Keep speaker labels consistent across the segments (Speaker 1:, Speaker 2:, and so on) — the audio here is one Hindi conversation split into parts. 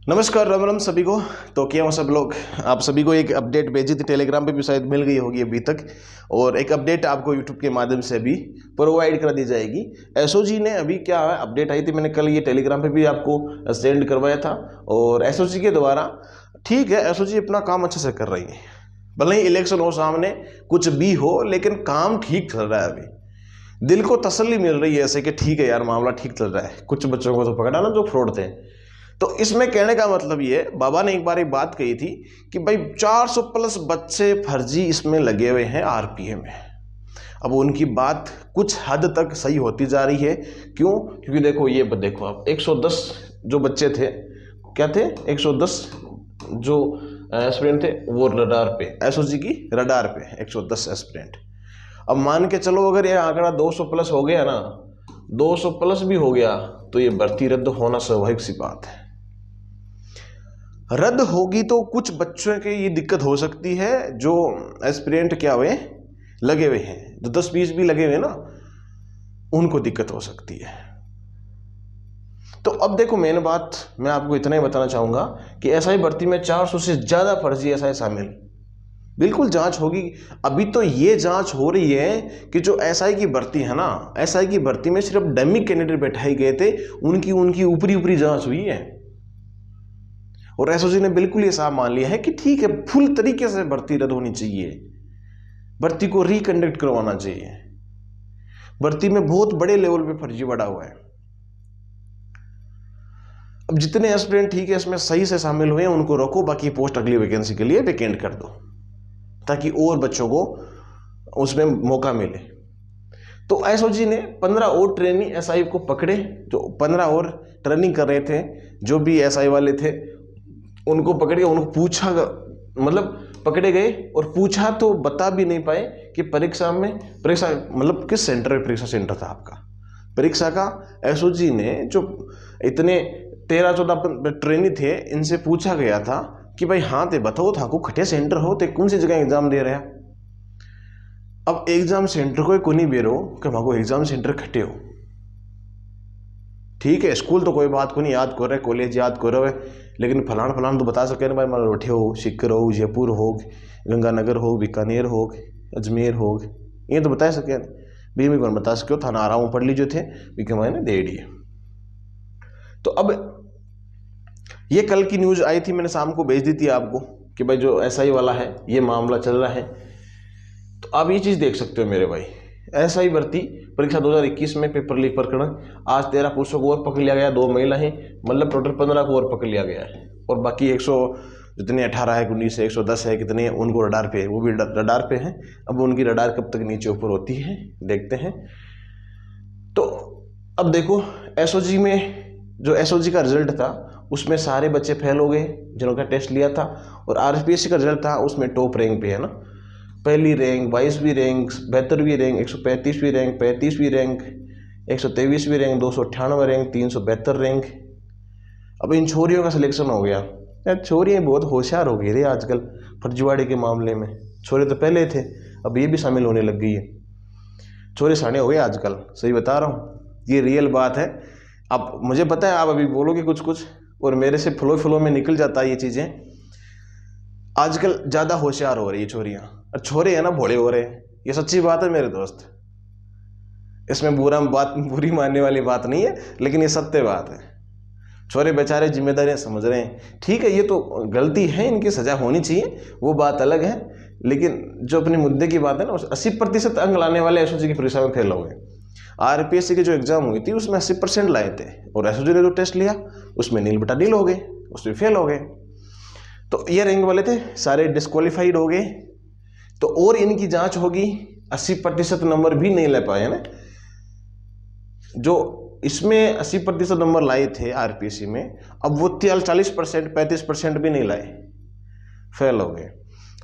Speaker 1: नमस्कार, राम राम सभी को। तो क्या हो सब लोग, आप सभी को एक अपडेट भेजी थी, टेलीग्राम पे भी शायद मिल गई होगी अभी तक, और एक अपडेट आपको यूट्यूब के माध्यम से भी प्रोवाइड कर दी जाएगी। एसओजी ने अभी क्या है, अपडेट आई थी, मैंने कल ये टेलीग्राम पे भी आपको सेंड करवाया था। और एसओजी के द्वारा ठीक है, एसओजी अपना काम अच्छे से कर रही है, भले ही इलेक्शन हो सामने, कुछ भी हो, लेकिन काम ठीक चल रहा है। अभी दिल को तसल्ली मिल रही है ऐसे कि ठीक है यार, मामला ठीक चल रहा है। कुछ बच्चों को तो पकड़ा ना जो फ्रॉड थे। तो इसमें कहने का मतलब ये, बाबा ने एक बार एक बात कही थी कि भाई 400 प्लस बच्चे फर्जी इसमें लगे हुए हैं आरपीए में। अब उनकी बात कुछ हद तक सही होती जा रही है। क्यों? क्योंकि देखो, ये देखो आप, 110 जो बच्चे थे, क्या थे, 110 जो एस्पिरेंट थे वो रडार पे, एसओजी की रडार पे 110 एस्पिरेंट। अब मान के चलो अगर ये आंकड़ा 200 प्लस हो गया ना, 200 प्लस भी हो गया तो ये भर्ती रद्द होना स्वाभाविक सी बात है। रद्द होगी तो कुछ बच्चों के ये दिक्कत हो सकती है जो एस्पिरेंट क्या हुए लगे हुए हैं, जो 10-20 भी लगे हुए ना, उनको दिक्कत हो सकती है। तो अब देखो, मेन बात मैं आपको इतना ही बताना चाहूंगा कि एसआई भर्ती में 400 से ज्यादा फर्जी एसआई शामिल, बिल्कुल जांच होगी। अभी तो ये जांच हो रही है कि जो एसआई की भर्ती है ना, एसआई की भर्ती में सिर्फ डमी कैंडिडेट बैठाए गए थे, उनकी ऊपरी जांच हुई है। और एसओजी ने बिल्कुल ये साफ मान लिया है कि ठीक है, फुल तरीके से भर्ती रद्द होनी चाहिए, भर्ती को रिकंडक्ट करवाना चाहिए। भर्ती में बहुत बड़े लेवल पे फर्जी बढ़ा हुआ है। अब जितने एस्पिरेंट ठीक है इसमें सही से शामिल हुए हैं उनको रोको, बाकी पोस्ट अगली वैकेंसी के लिए वैकेंट कर दो, ताकि और बच्चों को उसमें मौका मिले। तो एसओजी ने 15 और ट्रेनिंग एसआई को पकड़े, जो 15 और ट्रेनिंग कर रहे थे, जो भी एसआई वाले थे उनको पकड़ के उनको पूछा, मतलब पकड़े गए और पूछा तो बता भी नहीं पाए कि परीक्षा मतलब किस सेंटर में परीक्षा सेंटर था आपका परीक्षा का। एसओजी ने जो इतने 13-14 ट्रेनी थे, इनसे पूछा गया था कि भाई हाँ ते बताओ था को खटे सेंटर हो, ते कौन सी जगह एग्जाम दे रहे हैं। अब एग्जाम सेंटर को कोई नहीं बेरो कि मांगो एग्जाम सेंटर खटे हो, ठीक है, स्कूल तो कोई बात को नहीं याद कर रहे, कॉलेज याद कर रहे, लेकिन फलान तो बता सके ना भाई, मान लोठे हो, सीकर हो, जयपुर हो, गंगानगर हो, बीकानेर हो, अजमेर हो, ये तो बता सके। भी मैं कौन बता सके, थाना आ रहा हूँ पढ़ लीजिए थे भी मैंने दे दिए। तो अब ये कल की न्यूज आई थी, मैंने शाम को भेज दी थी आपको कि भाई जो एसआई वाला है ये मामला चल रहा है। तो आप ये चीज़ देख सकते हो मेरे भाई, एसआई भर्ती परीक्षा 2021 में पेपर लीक प्रकरण, आज 13 पुरुषों को और पकड़ लिया गया, 2 महिला हैं, मतलब टोटल 15 को और पकड़ लिया गया है। और बाकी 100 जितने 18 है, 19 है, 110 है, कितने हैं उनको रडार पे, वो भी रडार पे हैं। अब उनकी रडार कब तक नीचे ऊपर होती है देखते हैं। तो अब देखो, एसओजी में जो एसओजी का रिजल्ट था उसमें सारे बच्चे फेल हो गए जिन्होंने टेस्ट लिया था, और आरपीएससी का रिजल्ट था उसमें टॉप रैंक पे है ना, पहली रैंक, 22वीं रैंक, 72वीं रैंक, 135वीं रैंक, 35वीं रैंक, 123वीं रैंक, 298 रैंक, 372 रैंक। अब इन छोरियों का सिलेक्शन हो गया यार। छोरियाँ बहुत होशियार हो गई रे आजकल फर्जीवाड़े के मामले में। छोरे तो पहले थे, अब ये भी शामिल होने लग गई है। छोरे साने हो गए आजकल, सही बता रहा हूँ, ये रियल बात है। अब मुझे पता है आप अभी बोलोगे कुछ और मेरे से फ्लो में निकल जाता है ये चीज़ें। आजकल ज़्यादा होशियार हो रही है छोरियाँ, और छोरे है ना भोले हो रहे हैं। ये सच्ची बात है मेरे दोस्त, इसमें बुरी मानने वाली बात नहीं है, लेकिन ये सत्य बात है। छोरे बेचारे जिम्मेदारियां समझ रहे हैं, ठीक है, ये तो गलती है, इनकी सजा होनी चाहिए, वो बात अलग है। लेकिन जो अपने मुद्दे की बात है ना, 80% अंक लाने वाले एसओजी की परीक्षा में फेल हो गए। आरपीएससी की जो एग्जाम हुई थी उसमें 80% लाए थे, और एसओजी ने जो टेस्ट लिया उसमें नील बटा नील हो गए, उसमें फेल हो गए। तो ये रैंक वाले थे सारे डिस्क्वालीफाइड हो गए। तो और इनकी जांच होगी, 80% नंबर भी नहीं ले पाए ना। जो इसमें 80% नंबर लाए थे आरपीएससी में, अब वो 40%, 35% भी नहीं लाए, फेल हो गए।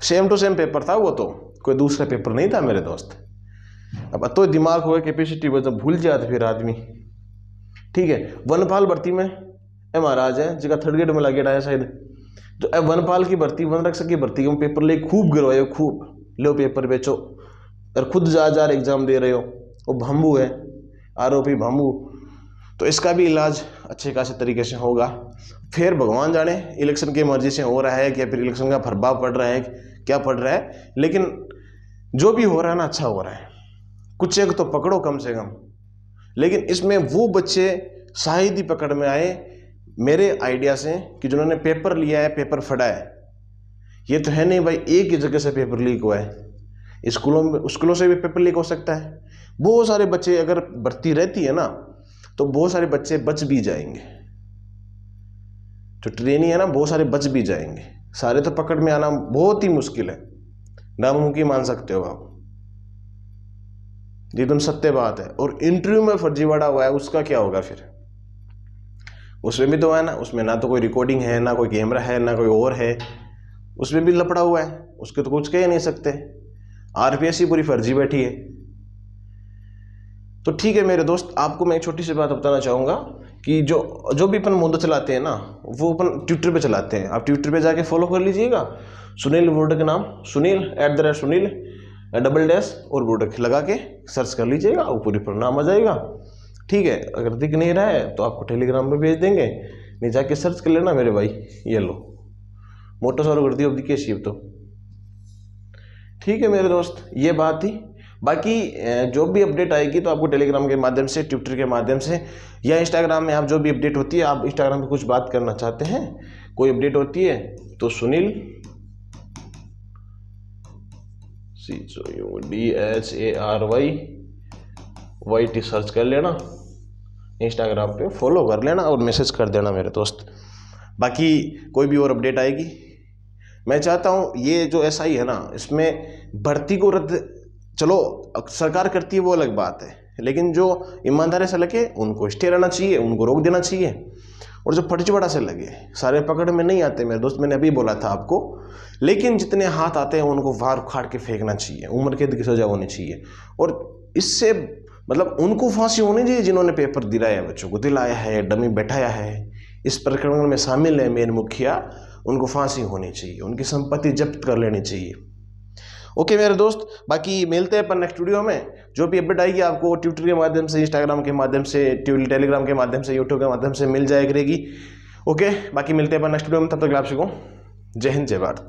Speaker 1: सेम टू सेम पेपर था वो, तो कोई दूसरा पेपर नहीं था मेरे दोस्त। अब तो दिमाग हो कैपेसिटी जब भूल जाते फिर आदमी, ठीक है। वनपाल भर्ती में महाराज है जगह 3rd ग्रेड में लगे है शायद, जो वनपाल की भर्ती, वन रक्षक की भर्ती में पेपर ले खूब गिरवाए, खूब लो पेपर बेचो, और खुद जा एग्जाम दे रहे हो, वो भम्बू है, आरोपी भम्बू। तो इसका भी इलाज अच्छे खासे तरीके से होगा। फिर भगवान जाने इलेक्शन की मर्जी से हो रहा है कि फिर इलेक्शन का प्रभाव पड़ रहा है, क्या पड़ रहा है, लेकिन जो भी हो रहा है ना अच्छा हो रहा है। कुछ एक तो पकड़ो कम से कम, लेकिन इसमें वो बच्चे शायद ही पकड़ में आए मेरे आइडिया से कि जिन्होंने पेपर लिया है, पेपर फटा है। ये तो है नहीं भाई एक ही जगह से पेपर लीक हुआ है, स्कूलों से भी पेपर लीक हो सकता है। बहुत सारे बच्चे अगर भर्ती रहती है ना तो बहुत सारे बच्चे बच भी जाएंगे, जो ट्रेनिंग है ना बहुत सारे बच भी जाएंगे। सारे तो पकड़ में आना बहुत ही मुश्किल है, नामुमकिन मान सकते हो आप, एकदम सत्य बात है। और इंटरव्यू में फर्जीवाड़ा हुआ है उसका क्या होगा फिर, उसमें भी तो है ना, उसमें ना तो कोई रिकॉर्डिंग है, ना कोई कैमरा है, ना कोई और है, उसमें भी लपड़ा हुआ है, उसके तो कुछ कह नहीं सकते। आरपीएस ही पूरी फर्जी बैठी है। तो ठीक है मेरे दोस्त, आपको मैं एक छोटी सी बात बताना चाहूँगा कि जो भी अपन मुद्दा चलाते हैं ना वो अपन ट्विटर पे चलाते हैं। आप ट्विटर पे जाके फॉलो कर लीजिएगा, सुनील वोडक नाम, सुनील @सुनील डबल डैश और वोडक लगा के सर्च कर लीजिएगा, वो पूरी परिणाम आ जाएगा। ठीक है, अगर दिख नहीं रहा है तो आपको टेलीग्राम पे भेज देंगे, नहीं जाके सर्च कर लेना मेरे भाई, ये लो मोटो सारो कर दिया दिखे शिव। तो ठीक है मेरे दोस्त, ये बात थी। बाकी जो भी अपडेट आएगी तो आपको टेलीग्राम के माध्यम से, ट्विटर के माध्यम से या इंस्टाग्राम में आप जो भी अपडेट होती है, आप इंस्टाग्राम पे कुछ बात करना चाहते हैं, कोई अपडेट होती है तो सुनील CHARYYT सर्च कर लेना, इंस्टाग्राम पे फॉलो कर लेना और मैसेज कर देना मेरे दोस्त। बाकी कोई भी और अपडेट आएगी, मैं चाहता हूँ ये जो SI है ना इसमें भर्ती को रद्द चलो सरकार करती है वो अलग बात है, लेकिन जो ईमानदारी से लगे उनको स्टे रहना चाहिए, उनको रोक देना चाहिए। और जो फर्जीवाड़ा से लगे सारे पकड़ में नहीं आते मेरे दोस्त, मैंने अभी बोला था आपको, लेकिन जितने हाथ आते हैं उनको वार उखाड़ के फेंकना चाहिए, उम्र कैद की सजा होनी चाहिए। और इससे मतलब उनको फांसी होनी चाहिए जिन्होंने पेपर दिलाया, बच्चों को दिलाया है, डमी बैठाया है, इस प्रकरण में शामिल है मेन मुखिया, उनको फांसी होनी चाहिए, उनकी संपत्ति जब्त कर लेनी चाहिए। ओके मेरे दोस्त, बाकी मिलते हैं अपन नेक्स्ट वीडियो में। जो भी अपडेट आएगी आपको ट्विटर के माध्यम से, इंस्टाग्राम के माध्यम से, टेलीग्राम के माध्यम से, यूट्यूब के माध्यम से मिल जाया करेगी। ओके, बाकी मिलते हैं अपन नेक्स्ट वीडियो में, तब तक आप सबको जय हिंद जय भारत।